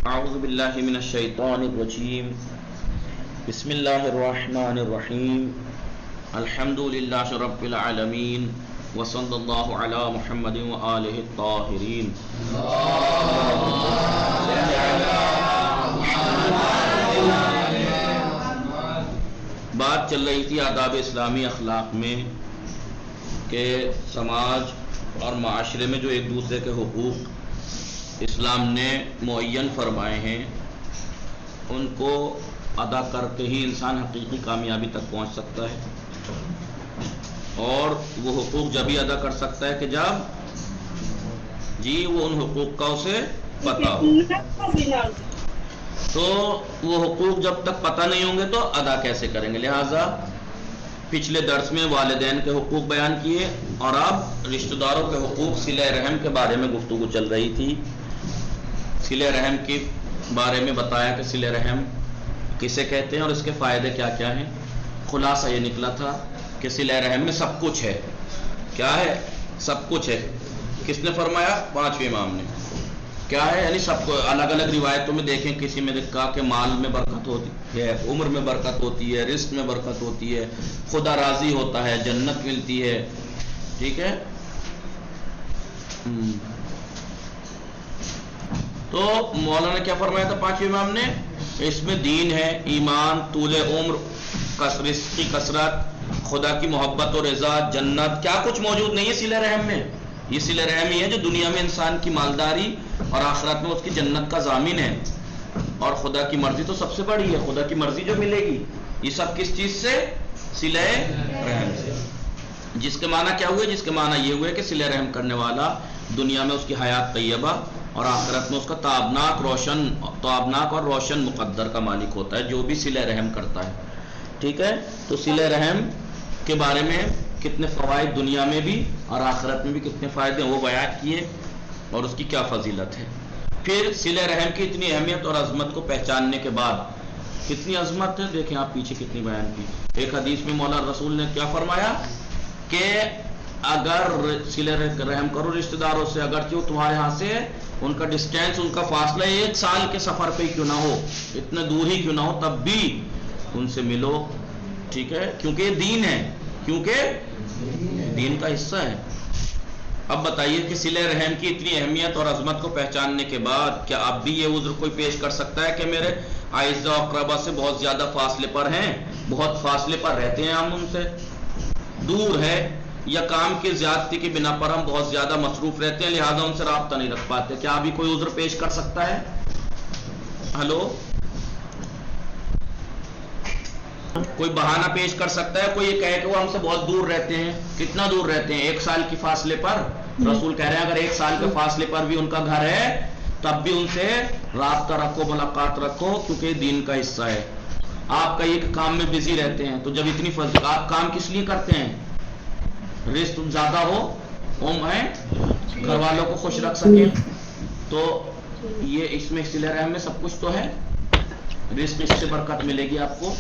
اعوذ باللہ من الشیطان الرجیم بسم اللہ الرحمن الرحیم الحمد للہ رب العالمین وصلی اللہ علی محمد وآلہ الطاہرین. بات چل رہی تھی آداب اسلامی اخلاق میں کہ سماج اور معاشرے میں جو ایک دوسرے کے حقوق اسلام نے معین فرمائے ہیں ان کو ادا کر کے ہی انسان حقیقی کامیابی تک پہنچ سکتا ہے، اور وہ حقوق جب ہی ادا کر سکتا ہے کہ جب وہ ان حقوق کا اسے پتہ ہو. تو وہ حقوق جب تک پتہ نہیں ہوں گے تو ادا کیسے کریں گے؟ لہٰذا پچھلے درس میں والدین کے حقوق بیان کیے اور اب رشتہ داروں کے حقوق صلہ رحم کے بارے میں گفتگو چل رہی تھی. صلہ رحم کے بارے میں بتایا کہ صلہ رحم کسے کہتے ہیں اور اس کے فائدے کیا کیا ہیں. خلاصہ یہ نکلا تھا کہ صلہ رحم میں سب کچھ ہے. کیا ہے؟ سب کچھ ہے. کس نے فرمایا؟ پانچویں امام نے. کیا ہے؟ یعنی سب کو. الگ الگ روایتوں میں دیکھیں، کسی میں کہا کہ مال میں برکت ہوتی ہے، عمر میں برکت ہوتی ہے، رزق میں برکت ہوتی ہے، خدا راضی ہوتا ہے، جنت ملتی ہے. ٹھیک ہے. تو مولانا نے کیا فرمایا تھا پانچویں امام نے؟ اس میں دین ہے، ایمان، طول عمر، رزق کی کثرت، خدا کی محبت و رضا، جنت. کیا کچھ موجود نہیں ہے صلہ رحم میں؟ یہ صلہ رحم ہی ہے جو دنیا میں انسان کی مالداری اور آخرت میں اس کی جنت کا ضامن ہے. اور خدا کی مرضی تو سب سے بڑی ہے، خدا کی مرضی جو ملے گی. یہ سب کس چیز سے؟ صلہ رحم سے. جس کے معنی کیا ہوئے؟ جس کے معنی یہ ہوئے کہ صلہ رحم کرنے والا دنیا میں اس کی حیات طیبہ اور آخرت میں اس کا تابناک اور روشن مقدر کا مالک ہوتا ہے، جو بھی صلہ رحم کرتا ہے. ٹھیک ہے. تو صلہ رحم کے بارے میں کتنے فوائد دنیا میں بھی اور آخرت میں بھی کتنے فائدے وہ بیان کیے اور اس کی کیا فضیلت ہے. پھر صلہ رحم کی اتنی اہمیت اور عظمت کو پہچاننے کے بعد کتنی عظمت ہے دیکھیں آپ پیچھے کتنی بیان کی. ایک حدیث میں مولا رسول نے کیا فرمایا کہ اگر صلہ رحم کرو رشتہ داروں سے، اگرچہ وہ تمہارے ہاں سے ان کا ڈسٹینس، ان کا فاصلہ 1 سال کے سفر پہ کیوں نہ ہو، اتنے دور ہی کیوں نہ ہو، تب بھی ان سے ملو. ٹھیک ہے. کیونکہ یہ دین ہے، کیونکہ دین کا حصہ ہے. اب بتائیے کہ صلہ رحم کی اتنی اہمیت اور عظمت کو پہچاننے کے بعد کیا اب بھی یہ عذر کوئی پیش کر سکتا ہے کہ میرے اعزاء و اقربا سے بہت زیادہ فاصلے پر ہیں، بہت فاصلے پر رہتے ہیں، ہم ان سے دور ہے، یا کام کی زیادتی کی بنا پر ہم بہت زیادہ مصروف رہتے ہیں لہذا ان سے رابطہ نہیں رکھ پاتے، کیا ابھی کوئی عذر پیش کر سکتا ہے؟ ہلو، کوئی بہانہ پیش کر سکتا ہے؟ کوئی یہ کہے کہ وہ ہم سے بہت دور رہتے ہیں. کتنا دور رہتے ہیں؟ 1 سال کی فاصلے پر. رسول کہہ رہے ہیں اگر 1 سال کے فاصلے پر بھی ان کا گھر ہے تب بھی ان سے رابطہ رکھو، ملاقات رکھو، کیونکہ دین کا حصہ ہے. آپ کا یہ کام میں بزی رہتے ہیں، تو جب اتنی آپ کام کس لیے کرتے ہیں؟ رزق زیادہ ہو، ہے گھر والوں کو خوش رکھ سکیں. تو یہ اس میں صلہ رحم میں سب کچھ تو ہے. رزق اس سے برکت ملے گی آپ کو.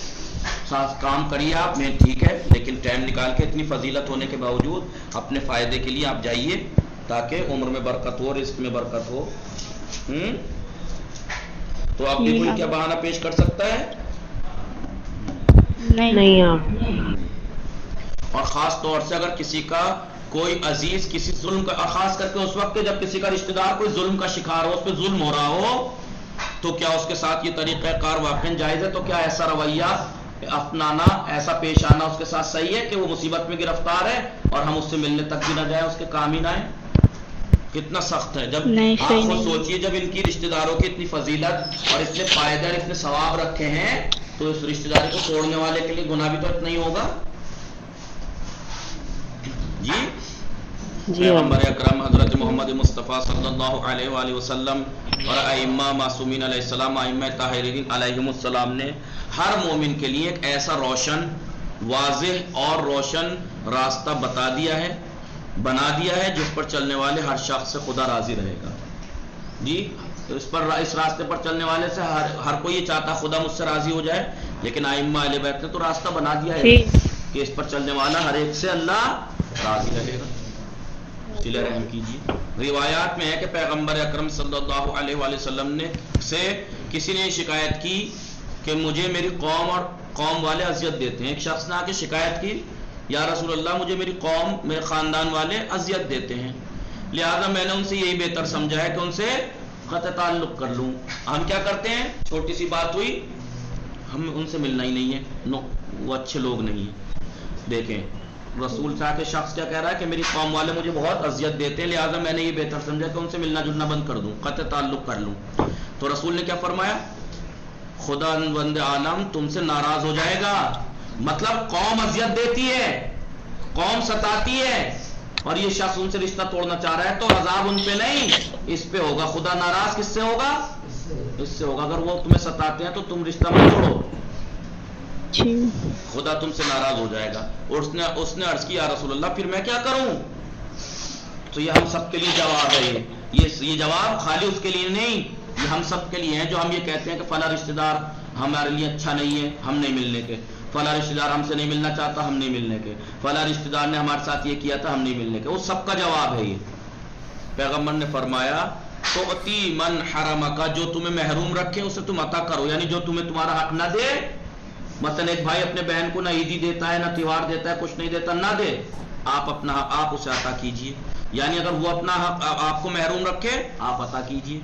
ساتھ کام کریے آپ میں، ٹھیک ہے، لیکن ٹائم نکال کے اتنی فضیلت ہونے کے باوجود اپنے فائدے کے لیے آپ جائیے تاکہ عمر میں برکت ہو، رزق میں برکت ہو. تو آپ کی کوئی کیا بہانہ پیش کر سکتا ہے؟ نہیں. اور خاص طور سے اگر کسی کا کوئی عزیز کسی ظلم کا، خاص کر کے اس وقت جب کسی کا رشتہ دار کوئی ظلم کا شکار ہو، اس پہ ظلم ہو رہا ہو، تو کیا اس کے ساتھ یہ طریقہ کار واقعا جائز ہے؟ تو کیا ایسا رویہ اپنانا، ایسا پیش آنا اس کے ساتھ صحیح ہے کہ وہ مصیبت میں گرفتار ہے اور ہم اس سے ملنے تک بھی نہ جائیں، اس کے کام ہی نہ آئیں؟ کتنا سخت ہے. جب آپ خود سوچئے جب ان کی رشتہ داروں کی اتنی فضیلت اور اتنے فائدے اور اتنے ثواب رکھے ہیں تو اس رشتہ داری کو توڑنے والے کے لیے گناہ بھی تو اتنا ہی ہوگا. پیغمبر اکرم حضرت محمد مصطفیٰ صلی اللہ علیہ وآلہ وسلم اور ائمہ معصومین علیہ السلام، ائمہ طاہرین علیہم السلام نے ہر مومن کے لیے ایک ایسا روشن، واضح اور روشن راستہ بتا دیا ہے، بنا دیا ہے، جس پر چلنے والے ہر شخص سے خدا راضی رہے گا. تو اس راستے پر چلنے والے سے ہر کوئی یہ چاہتا خدا مجھ سے راضی ہو جائے، لیکن ائمہ اہل بیت نے تو راستہ بنا دیا ہے کہ اس پر چلنے والا ہر ایک سے اللہ راضی رہے گا. صلہ رحم کیجیے. روایات میں ہے کہ پیغمبر اکرم صلی اللہ علیہ وآلہ وسلم نے سے کسی نے شکایت کی کہ مجھے میری قوم اور قوم والے اذیت دیتے ہیں. ایک شخص نے آ کے شکایت کی یا رسول اللہ مجھے میری قوم میرے خاندان والے اذیت دیتے ہیں, لہذا میں نے ان سے یہی بہتر سمجھا ہے کہ ان سے قطع تعلق کر لوں. ہم کیا کرتے ہیں, چھوٹی سی بات ہوئی ہم ان سے ملنا ہی نہیں ہے, نو وہ اچھے لوگ نہیں ہیں. دیکھیں رسول صاحب کے شخص کیا کہہ رہا ہے کہ میری قوم والے مجھے بہت اذیت دیتے ہیں, لہٰذا میں نے یہ بہتر سمجھا کہ ان سے ملنا جلنا بند کر دوں, قطع تعلق کر لوں. تو رسول نے کیا فرمایا, خدا بند عالم تم سے ناراض ہو جائے گا. مطلب قوم اذیت دیتی ہے, قوم ستاتی ہے, اور یہ شخص ان سے رشتہ توڑنا چاہ رہا ہے, تو عذاب ان پہ نہیں اس پہ ہوگا. خدا ناراض کس سے ہوگا, اس سے ہوگا. اگر وہ تمہیں ستاتے ہیں تو تم رشتہ مت توڑو, خدا تم سے ناراض ہو جائے گا. اور اس نے عرض کیا رسول اللہ پھر میں کیا کروں. تو یہ ہم سب کے لیے جواب ہے, یہ جواب خالی اس کے لیے نہیں, یہ ہم سب کے لیے ہیں جو ہم یہ کہتے ہیں کہ فلاں رشتہ دار ہمارے لیے اچھا نہیں ہے, ہم نہیں ملنے کے. فلاں رشتہ دار ہم سے نہیں ملنا چاہتا, ہم نہیں ملنے کے. فلاں رشتہ دار نے ہمارے ساتھ یہ کیا تھا, ہم نہیں ملنے کے. وہ سب کا جواب ہے. یہ پیغمبر نے فرمایا تو اتی من حرم کا, جو تمہیں محروم رکھے اسے تم عطا کرو, یعنی جو تمہیں تمہارا حق نہ دے. مثلا ایک بھائی اپنے بہن کو نہ عیدی دیتا ہے, نہ تہوار دیتا ہے, کچھ نہیں دیتا, نہ دے, آپ اپنا حق آپ اسے عطا کیجئے. یعنی اگر وہ اپنا حق آپ کو محروم رکھے آپ عطا کیجئے.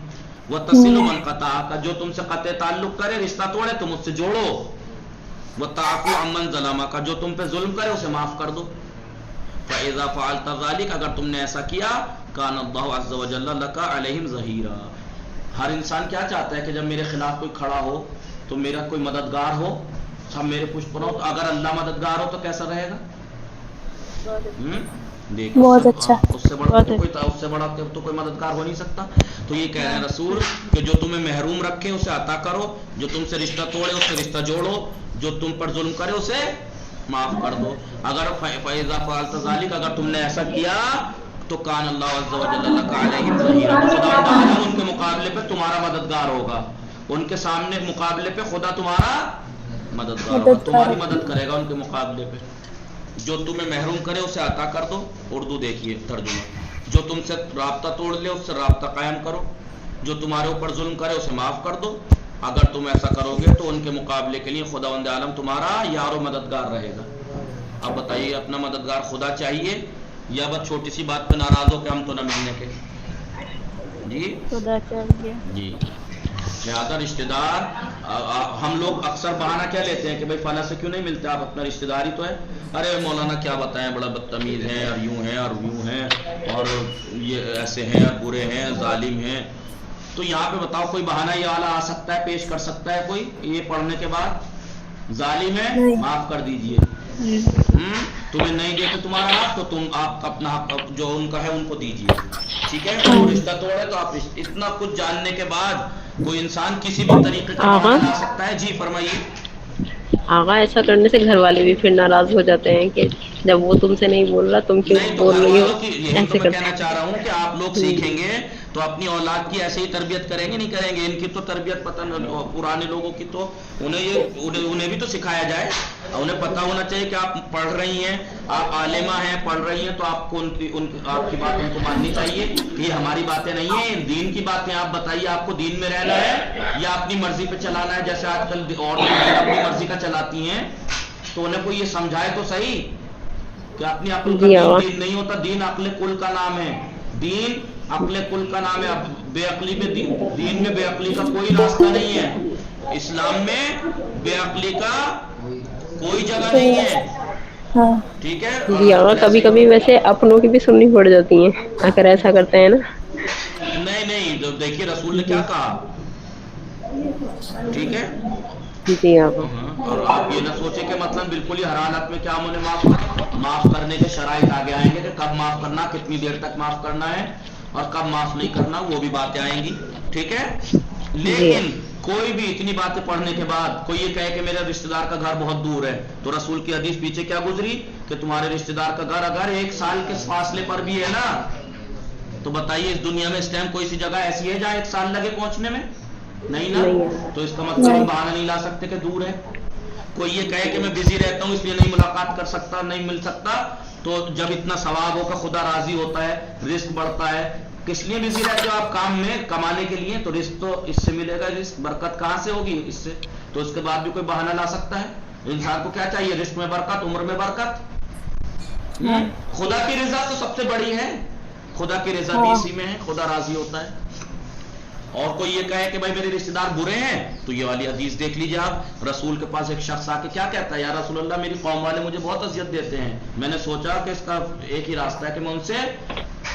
وہ تصل من قطع کا, جو تم سے قطع تعلق کرے, رشتہ توڑے, تم اس سے جوڑو. وہ تعفو عمن ظلم کا, جو تم پہ ظلم کرے اسے معاف کر دو. فاذا فعلت ذلك, اگر تم نے ایسا کیا, کان اللہ عز وجل لک علیہم ظہیرا. ہر انسان کیا چاہتا ہے کہ جب میرے خلاف کوئی کھڑا ہو تو میرا کوئی مددگار ہو, سب میرے پشت پر ہو. تو اگر اللہ مددگار ہو تو کیسا رہے گا. بہت اچھا, اس سے بڑا تو کوئی مددگار ہو نہیں سکتا. تو یہ کہہ رہے ہیں رسول کہ جو تمہیں محروم رکھے اسے عطا کرو, جو تم سے رشتہ توڑے اس سے رشتہ جوڑو, جو تم پر ظلم کرے اسے معاف کر دو. اگر فاذا فعلت ذلك, اگر تم نے ایسا کیا تو کان اللہ عز وجل لک علیہم ظہیرا, خدا تعالی ان کے مقابلے پہ تمہارا مددگار ہوگا. ان کے سامنے مقابلے پہ خدا تمہارا مددگار ہوگا, تمہاری مدد کرے گا ان کے مقابلے پہ. جو تمہیں محروم کرے اسے عطا کر دو. اردو دیکھیے ترجمہ, جو تم سے رابطہ توڑ لے اس سے رابطہ قائم کرو, جو تمہارے اوپر ظلم کرے اسے معاف کر دو. اگر تم ایسا کرو گے تو ان کے مقابلے کے لیے خداوند عالم تمہارا یار و مددگار رہے گا. اب بتائیے اپنا مددگار خدا چاہیے یا بس چھوٹی سی بات پہ ناراض ہو کہ ہم تو نہ ملنے کے. جی خدا چاہیے. جی لہٰذا رشتہ دار, ہم لوگ اکثر بہانہ کیا لیتے ہیں کہ بھائی فلاں سے کیوں نہیں ملتے, آپ اپنا رشتہ دار ہی تو ہے. ارے مولانا کیا بتائیں, بڑا بدتمیز ہیں, اور یوں ہیں اور یوں ہیں, اور یہ ایسے ہیں اور برے ہیں, ظالم ہیں. تو یہاں پہ بتاؤ کوئی بہانہ یہ والا آ سکتا ہے, پیش کر سکتا ہے کوئی یہ پڑھنے کے بعد ظالم ہے معاف کر دیجئے, تمہیں نہیں دیتے تمہارا حق تو تم آپ اپنا حق جو ان کا ہے ان کو دیجئے. ٹھیک ہے, وہ رشتہ توڑے تو آپ اتنا کچھ جاننے کے بعد کوئی انسان کسی بھی طریقے کا بہانہ لا سکتا ہے. جی فرمائیے. آغا ایسا کرنے سے گھر والے بھی پھر ناراض ہو جاتے ہیں کہ جب وہ تم سے نہیں بول رہا تم کیوں نہیں تو بول گھر رہی ہو, والوں کی یہی تو ایسے میں کرتے کہنا چاہ رہا ہوں کہ آپ لوگ سیکھیں گے تو اپنی اولاد کی ایسے ہی تربیت کریں گے, نہیں کریں گے. ان کی تو تربیت پتہ پرانے لوگوں کی تو انہیں بھی تو سکھایا جائے, انہیں پتہ ہونا چاہیے کہ آپ پڑھ رہی ہیں, آپ عالمہ ہیں, پڑھ رہی ہیں, تو آپ کو آپ کی بات ان کو ماننی چاہیے کہ یہ ہماری باتیں نہیں ہیں, دین کی باتیں. آپ بتائیے آپ کو دین میں رہنا ہے یا اپنی مرضی پہ چلانا ہے, جیسے آج کل عورتیں اپنی مرضی کا چلاتی ہیں. تو انہیں کوئی یہ سمجھائے تو صحیح کہ اپنی عقل کا دین نہیں ہوتا, دین عقل کل کا نام ہے, دین عقل کل کا نام ہے. بے عقلی میں دین میں بے عقلی کا کوئی راستہ نہیں ہے, اسلام میں بے عقلی کا کوئی جگہ نہیں ہے. ٹھیک ہے. جی ہاں, کبھی کبھی ویسے اپنوں کی بھی سننی پڑ جاتی ہیں اگر ایسا کرتے ہیں نا. نہیں, دیکھیے رسول نے کیا کہا. ٹھیک ہے. جی ہاں, اور آپ یہ نہ سوچیں کہ مطلب بالکل ہی ہر حالت میں کیا ہم انہیں معاف کرنے کے شرائط آگے آئیں گے کہ کب معاف کرنا, کتنی دیر تک معاف کرنا ہے, اور کب معاف نہیں کرنا, وہ بھی باتیں آئیں گی. ٹھیک ہے. لیکن کوئی بھی اتنی باتیں پڑھنے کے بعد کوئی یہ کہے کہ میرے رشتہ دار کا گھر بہت دور ہے, تو رسول کی حدیث پیچھے کیا گزری کہ تمہارے رشتہ دار کا گھر اگر 1 سال کے فاصلے پر بھی ہے نا, تو بتائیے اس دنیا میں اس ٹائم کوئی سی جگہ ایسی ہے جہاں 1 سال لگے پہنچنے میں, نہیں نا. تو اس کا مطلب ہم بہانہ نہیں لا سکتے کہ دور ہے. کوئی یہ کہے کہ میں بزی رہتا ہوں اس لیے نہیں ملاقات کر سکتا, نہیں مل سکتا, تو جب اتنا ثواب ہو کہ خدا راضی ہوتا ہے, رزق بڑھتا ہے, کس لیے بزی رہتے ہو آپ؟ کام میں کمانے کے لیے. تو رزق تو اس سے ملے گا. رزق برکت کہاں سے ہوگی؟ اس سے. تو اس کے بعد بھی کوئی بہانہ لا سکتا ہے؟ انسان کو کیا چاہیے؟ رزق میں برکت، عمر میں برکت. خدا کی رضا تو سب سے بڑی ہے. خدا کی رضا بھی اسی میں ہے. خدا راضی ہوتا ہے. اور کوئی یہ کہے کہ بھائی میرے رشتہ دار برے ہیں، تو یہ والی حدیث دیکھ لیجیے آپ. رسول کے پاس ایک شخص آ کے کیا کہتا ہے؟ یا رسول اللہ میری قوم والے مجھے بہت اذیت دیتے ہیں، میں نے سوچا کہ اس کا ایک ہی راستہ ہے کہ میں ان سے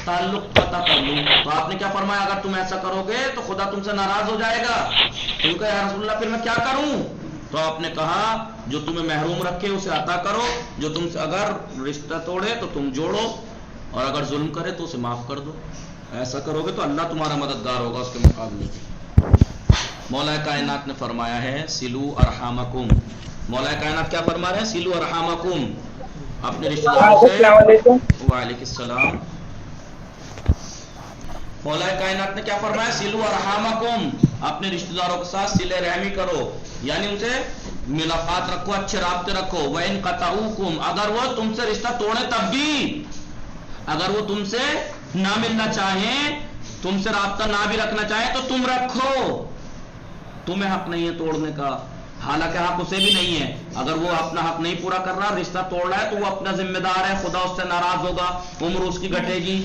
تعلق قطع کر لوں. تو آپ نے کیا فرمایا؟ اگر تم ایسا کرو گے تو خدا تم سے ناراض ہو جائے گا. تو کہا یا رسول اللہ پھر میں کیا کروں؟ تو آپ نے کہا جو تمہیں محروم رکھے اسے عطا کرو، جو تم سے اگر رشتہ توڑے تو تم جوڑو، اور اگر ظلم کرے تو اسے معاف کر دو. ایسا کرو گے تو اللہ تمہارا مددگار ہوگا اس کے مقابلے میں. مولا کائنات نے فرمایا ہے سلو ارحامکم. مولا کائنات کیا فرما رہے ہیں؟ سلو ارحامکم، اپنے رشتہ داروں سے. وعلیکم السلام. مولا کائنات نے کیا فرمایا؟ سلو ارحامکم، اپنے رشتہ داروں کے ساتھ صلہ رحمی کرو، یعنی ان سے ملاقات رکھو، اچھے رابطے رکھو. وَإِن قَطَعُوكُمْ، اگر وہ تم سے رشتہ توڑے تب بھی، اگر وہ تم سے نہ ملنا چاہیں، تم سے رابطہ نہ بھی رکھنا چاہیں تو تم رکھو. تمہیں حق نہیں ہے توڑنے کا، حالانکہ حق اسے بھی نہیں ہے. اگر وہ اپنا حق نہیں پورا کر رہا، رشتہ توڑ رہا ہے، تو وہ اپنا ذمہ دار ہے. خدا اس سے ناراض ہوگا، عمر اس کی گھٹے گی،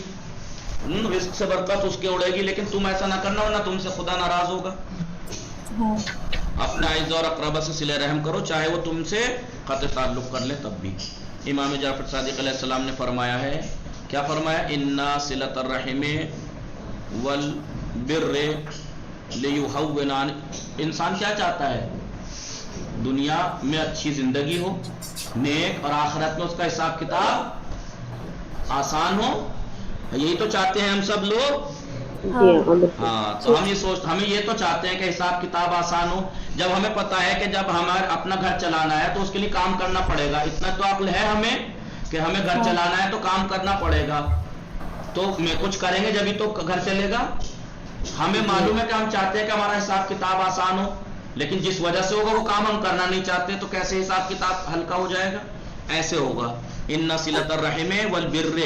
رزق سے برکت اس کی اڑے گی. لیکن تم ایسا نہ کرنا ورنہ تم سے خدا ناراض ہوگا. اپنے اعزاء اور اقربا سے صلہ رحم کرو، چاہے وہ تم سے قطع تعلق کر لے تب بھی. امام جعفر صادق علیہ السلام نے فرمایا ہے، کیا فرمایا؟ انا صلۃ الرحم والبر لیہون. انسان کیا چاہتا ہے؟ دنیا میں اچھی زندگی ہو، نیک، اور آخرت میں اس کا حساب کتاب آسان ہو. یہی تو چاہتے ہیں ہم سب لوگ. ہاں، تو ہمیں یہ تو چاہتے ہیں کہ حساب کتاب آسان ہو. جب ہمیں پتا ہے کہ جب ہمیں اپنا گھر چلانا ہے تو اس کے لیے کام کرنا پڑے گا. اتنا تو عقل ہے ہمیں کہ ہمیں گھر چلانا ہے تو کام کرنا پڑے گا، تو میں کچھ کریں گے جبھی تو گھر چلے گا. ہمیں معلوم ہے کہ ہم چاہتے ہیں کہ ہمارا حساب کتاب آسان ہو، لیکن جس وجہ سے ہوگا وہ کام ہم کرنا نہیں چاہتے، تو کیسے حساب کتاب ہلکا ہو جائے گا؟ ایسے ہوگا. ان صلۃ الرحم والبر،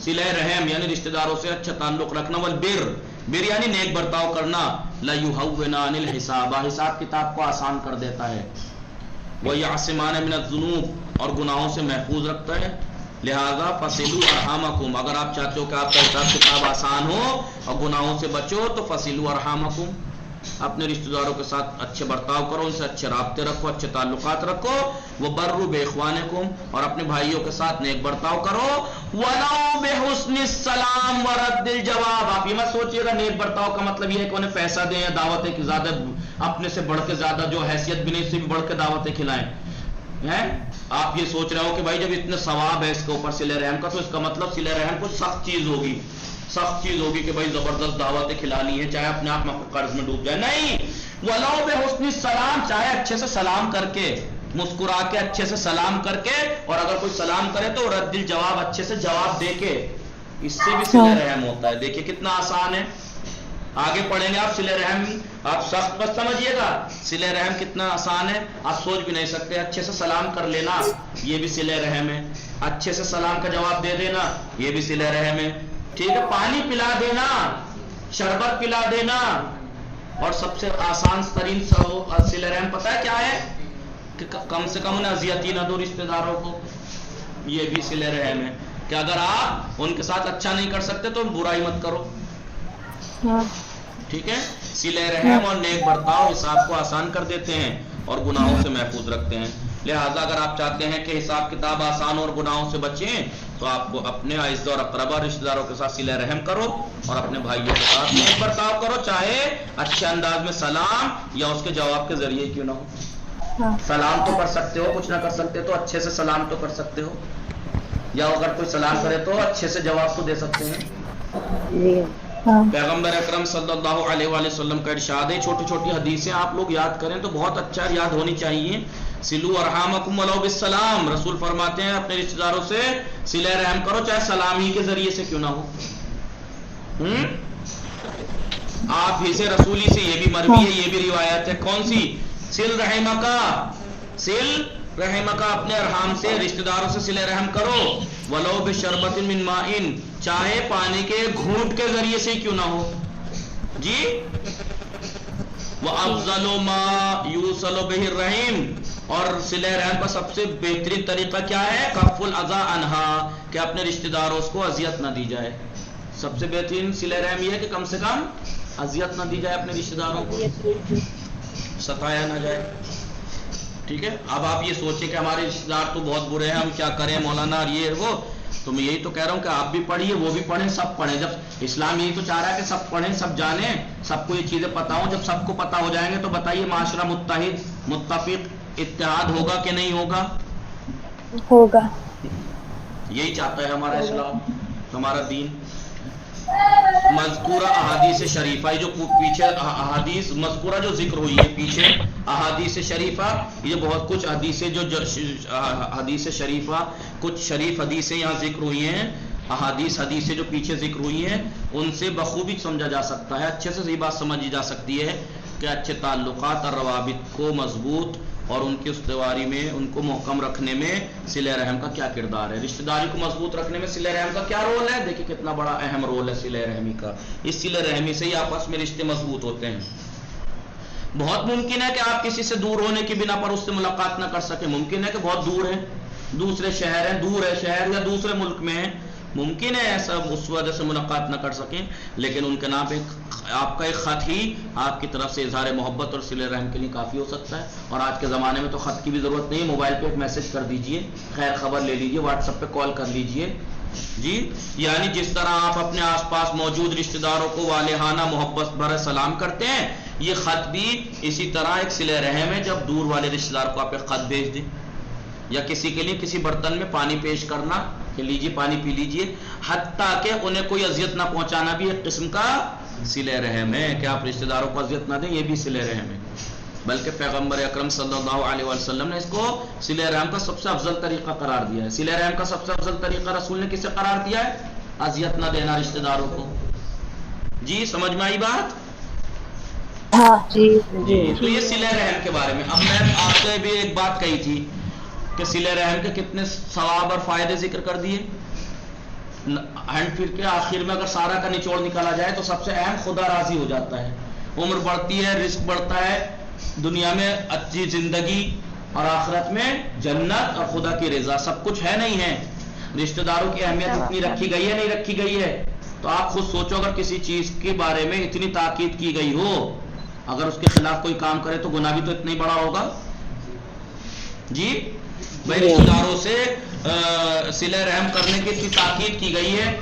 صلہ رحم یعنی رشتہ داروں سے اچھا تعلق رکھنا، والبر، بر یعنی نیک برتاؤ کرنا، لیہونان الحساب، حساب کتاب کو آسان کر دیتا ہے. وَيَعْصِمَانَ مِنَ الذُّنُوبِ، اور گناہوں سے محفوظ رکھتا ہے. لہذا فصلوا ارحامکم، اگر آپ چاہتے ہو کہ آپ کا حساب کتاب آسان ہو اور گناہوں سے بچو تو فصلوا ارحامکم، اپنے رشتہ داروں کے ساتھ اچھے برتاؤ کرو، ان سے اچھے رابطے رکھو، اچھے تعلقات رکھو. وبروا باخوانکم، اور اپنے بھائیوں کے ساتھ نیک برتاؤ کرو. ولو بحسن السلام ورد الجواب، آپ یہ مت سوچیے گا نیک برتاؤ کا مطلب یہ ہے کہ انہیں پیسہ دیں یا دعوتیں کی زیادہ، اپنے سے بڑھ کے زیادہ جو حیثیت بھی نہیں اس سے بھی بڑھ کے دعوتیں کھلائیں. آپ یہ سوچ رہے ہو کہ بھائی جب اتنے ثواب ہے اس کے اوپر صلہ رحم کا، تو اس کا مطلب صلہ رحم کچھ سخت چیز ہوگی، سخت چیز ہوگی کہ بھائی زبردست دعوتیں کھلانی ہے، چاہے اپنے آپ میں قرض میں ڈوب جائے. نہیں، ولو بحسن السلام، چاہے اچھے سے سلام کر کے، مسکرا کے اچھے سے سلام کر کے، اور اگر کوئی سلام کرے تو رد الجواب، اچھے سے جواب دے کے، اس سے بھی صلہ رحم ہوتا ہے. دیکھیے کتنا آسان ہے. آگے پڑھیں گے آپ صلہ رحم، آپ سخت مت سمجھیے گا، صلہ رحم کتنا آسان ہے آپ سوچ بھی نہیں سکتے. اچھے سے سلام کر لینا یہ بھی صلہ رحم ہے، اچھے سے سلام کا جواب دے دینا یہ بھی صلہ رحم ہے. ٹھیک ہے، پانی پلا دینا، شربت پلا دینا، اور سب سے آسان ترین صلہ رحم پتہ ہے کیا ہے؟ کہ کم سے کم انہیں اذیت ہی نہ دو رشتہ داروں کو. یہ بھی صلہ رحم ہے کہ اگر آپ ان کے ساتھ اچھا نہیں کر سکتے تو برائی مت کرو. ٹھیک ہے، صلہ رحم اور نیک برتاؤ حساب کو آسان کر دیتے ہیں اور گناہوں سے محفوظ رکھتے ہیں. لہذا اگر آپ چاہتے ہیں کہ حساب کتاب آسان اور گناہوں سے بچیں تو آپ کو اپنے اعزاء اور اقربا رشتہ داروں کے ساتھ صلہ رحم کرو اور اپنے بھائیوں کے ساتھ نیک برتاؤ کرو، چاہے اچھے انداز میں سلام یا اس کے جواب کے ذریعے کیوں نہ ہو. سلام تو کر سکتے ہو، کچھ نہ کر سکتے تو اچھے سے سلام تو کر سکتے ہو، یا اگر کوئی سلام کرے تو اچھے سے جواب تو دے سکتے ہیں. پیغمبر اکرم صلی اللہ علیہ وآلہ وسلم کا ارشاد ہے، چھوٹی چھوٹی حدیثیں آپ لوگ یاد کریں تو بہت اچھا یاد ہونی چاہیے. سلو ارحامکم ولو بالسلام، رسول فرماتے ہیں اپنے رشتہ داروں سے صلہ رحم کرو چاہے سلام ہی کے ذریعے سے کیوں نہ ہو. آپ ہی سے رسول ہی سے یہ بھی مروی ہے، یہ بھی روایت ہے. کون سی؟ سل رحمکا، سل رحم کا اپنے ارحام سے رشتہ داروں سے صلہ رحم کرو، ولو بشربت من ماء، چاہے پانی کے گھونٹ کے ذریعے سے کیوں نہ ہو جی۔ وَأَفْضَلُ مَا يُوصَلُ بِهِ الرَّحِيمُ، اور صلہ رحم کا سب سے بہترین طریقہ کیا ہے؟ کف الاذى عنها، کہ اپنے رشتہ داروں کو اذیت نہ دی جائے۔ سب سے بہترین صلہ رحم یہ ہے کہ کم سے کم اذیت نہ دی جائے، اپنے رشتہ داروں کو ستایا نہ جائے، ٹھیک ہے۔ اب آپ یہ سوچیں کہ ہمارے رشتہ دار تو بہت برے ہیں، ہم کیا کریں مولانا، اور یہ وہ، تو میں یہی تو کہہ رہا ہوں کہ آپ بھی پڑھیے، وہ بھی پڑھیں، سب پڑھیں۔ جب اسلام یہی تو چاہ رہا ہے کہ سب پڑھیں، سب جانیں، سب کو یہ چیزیں پتہ ہوں۔ جب سب کو پتہ ہو جائیں گے تو بتائیے معاشرہ متحد، متفق، اتحاد ہوگا کہ نہیں ہوگا؟ ہوگا۔ یہی چاہتا ہے ہمارا اسلام، ہمارا دین۔ مذکورہ احادیث شریفہ، جو پیچھے احادیث مذکورہ جو ذکر ہوئی ہے پیچھے احادیث شریفہ، یہ بہت کچھ حدیثیں جو حدیث شریفہ، کچھ شریف حدیثیں یہاں ذکر ہوئی ہیں، حدیثیں جو پیچھے ذکر ہوئی ہیں، ان سے بخوبی سمجھا جا سکتا ہے، اچھے سے یہ بات سمجھی جا سکتی ہے کہ اچھے تعلقات اور روابط کو مضبوط اور ان کی استواری میں، ان کو محکم رکھنے میں صلہ رحم کا کیا کردار ہے، رشتہ داری کو مضبوط رکھنے میں صلہ رحم کا کیا رول ہے۔ دیکھیں کتنا بڑا اہم رول ہے صلہ رحمی کا، اس صلہ رحمی سے ہی آپس میں رشتے مضبوط ہوتے ہیں۔ بہت ممکن ہے کہ آپ کسی سے دور ہونے کی بنا پر اس سے ملاقات نہ کر سکیں، ممکن ہے کہ بہت دور ہے، دوسرے شہر ہیں، دور ہے شہر یا دوسرے ملک میں ہیں، ممکن ہے ایسا اس وجہ سے ملاقات نہ کر سکیں، لیکن ان کے نام پہ آپ کا ایک خط ہی آپ کی طرف سے اظہار محبت اور صلہ رحم کے لیے کافی ہو سکتا ہے۔ اور آج کے زمانے میں تو خط کی بھی ضرورت نہیں ہے، موبائل پہ ایک میسج کر دیجئے، خیر خبر لے لیجئے، واٹس ایپ پہ کال کر لیجئے جی۔ یعنی جس طرح آپ اپنے آس پاس موجود رشتہ داروں کو والہانہ محبت بھرا سلام کرتے ہیں، یہ خط بھی اسی طرح ایک صلہ رحم ہے۔ جب دور والے رشتہ دار کو آپ ایک خط بھیج دیں، یا کسی کے لیے کسی برتن میں پانی پیش کرنا کہ لیجیے پانی پی لیجیے، حتیٰ کہ انہیں کوئی اذیت نہ پہنچانا بھی ایک قسم کا صلہ رحم ہے، کہ آپ رشتہ داروں کو اذیت نہ دیں، یہ بھی صلہ رحم ہے۔ بلکہ پیغمبر اکرم صلی اللہ علیہ وسلم نے اس کو صلہ رحم کا سب سے افضل طریقہ قرار دیا ہے۔ صلہ رحم کا سب سے افضل طریقہ رسول نے کسے قرار دیا ہے؟ اذیت نہ دینا رشتہ داروں کو جی۔ سمجھ میں آئی بات؟ ہاں جی تو یہ صلہ رحم کے بارے میں۔ اب میں آپ سے بھی ایک بات کہی تھی کہ صلہ رحم کے کتنے ثواب اور فائدے ذکر کر دیے، اینڈ پھر کے آخر میں اگر سارا کا نچوڑ نکالا جائے تو سب سے اہم خدا راضی ہو جاتا ہے، عمر بڑھتی ہے، رزق بڑھتا ہے، دنیا میں اچھی زندگی اور آخرت میں جنت اور خدا کی رضا، سب کچھ ہے نہیں ہے۔ رشتہ داروں کی اہمیت اتنی رکھی گئی ہے نہیں رکھی گئی ہے؟ تو آپ خود سوچو، اگر کسی چیز کے بارے میں اتنی تاکید کی گئی ہو، اگر اس کے خلاف کوئی کام کرے تو گناہ بھی تو اتنا ہی بڑا ہوگا جی۔ بھائی رشتہ داروں سے صلہ رحم کرنے کی اتنی تاکید کی گئی ہے،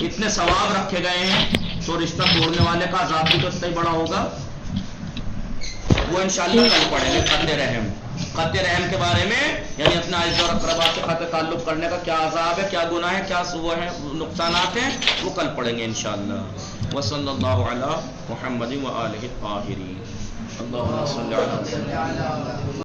اتنے ثواب رکھے گئے ہیں، تو رشتہ توڑنے والے کا عذاب بھی تو اتنا ہی بڑا ہوگا۔ وہ انشاءاللہ کل پڑھیں گے خط رحم، خط رحم کے بارے میں، یعنی اپنے اعزاء اور اقربا سے خط تعلق کرنے کا کیا عذاب ہے، کیا گناہ ہے، کیا وہ ہے نقصانات ہیں، وہ کل پڑھیں گے انشاءاللہ۔ وصلی اللہ علی محمد وآلہ الطاہرین۔ اللہم صلی علی محمد۔